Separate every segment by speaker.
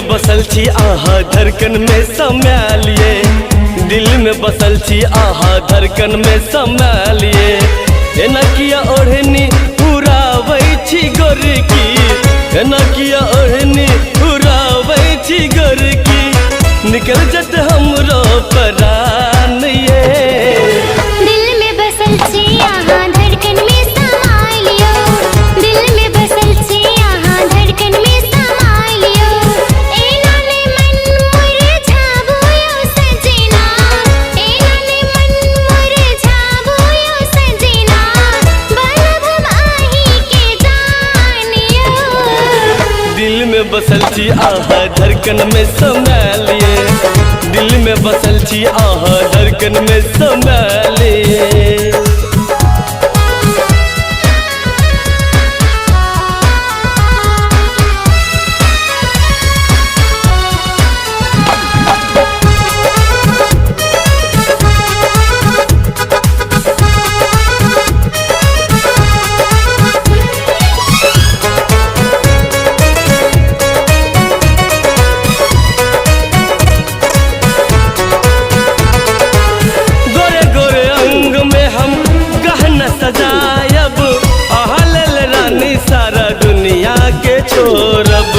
Speaker 1: में बसल छी आहा धड़कन में समा लिए, दिल में बसल छी आहा धड़कन में समा लिए। एना किया ओढ़नी उड़ाबै छी गोरकी, एना किया ओढ़नी उड़ाबै छी गोरकी, निकल जत हमरो परान ये।
Speaker 2: दिल में बसल छी आहा धड़कन में समा लियो, दिल में बसल छी आहा धड़कन में समा लियो। एना ने मन मुरझाबोयो सजना, एना ने मन मुरझाबोयो सजना, बनब हम आही के जानियो।
Speaker 1: दिल में बसल छी आहा धड़कन में समा लिए, दिल में बसल छी आहा धड़कन में समा लिए। सजायब आहल रानी सारा दुनिया के छोड़ब,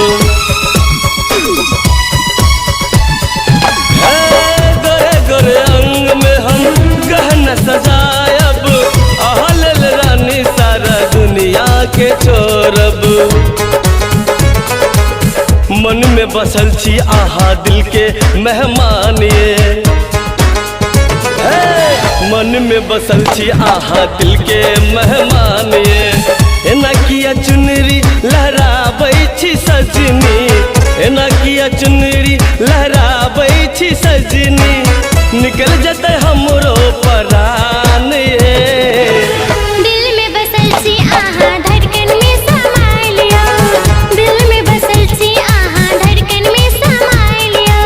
Speaker 1: गोरे गोरे अंग में हम गहना सजायब आहल रानी सारा दुनिया के छोड़ब। मन में बसल छी आहा दिल के मेहमान ये, मन में बसल छी आहा दिल के मेहमान ये। एना किया चुनरी लहराबै छी सजनी, एना किया चुनरी लहराबै छी सजनी, निकल जतै हमरो परान ये।
Speaker 2: दिल में बसल छी आहा धड़कन में समा लियो, दिल में बसल छी आहा धड़कन में समा लियो।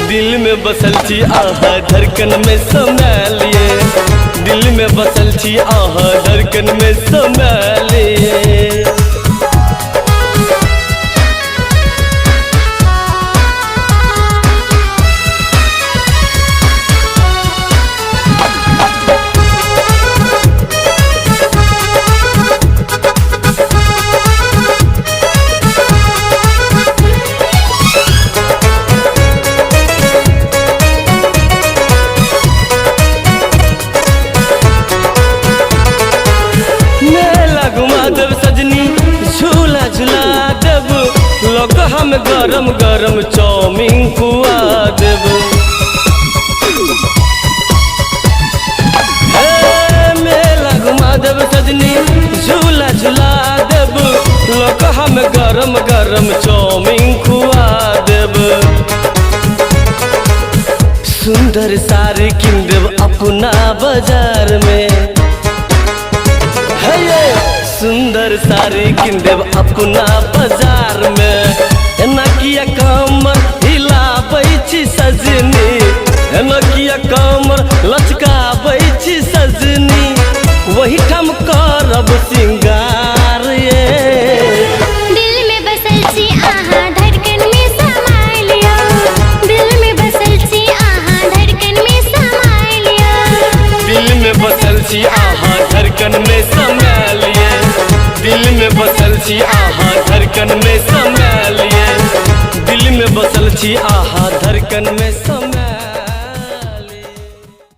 Speaker 1: दिल में बसल छी आहा धड़कन में समा लिए, दिल में बसल छी आहा धड़कन में समा लिए। हम गरम गरम चाउमीन खुआ देब, मेला घुमा देब सजनी झूला झूला देब, लोग हम गरम गरम चाउमीन खुआ देब। सुंदर साड़ी किन देब अपना बाजार में, सुंदर साड़ी किन देब अपना बाजार में। एना किया कमर हिलाबै छी सजनी, एना किया कमर लचकाबै छी सजनी, वही ठाम करब सिंगार ये।
Speaker 2: दिल में बसल छी आहा धड़कन में समा लियो, दिल में बसल छी आहा धड़कन में समा लियो।
Speaker 1: दिल में बसल छी आहा छी अहाँ धड़कन में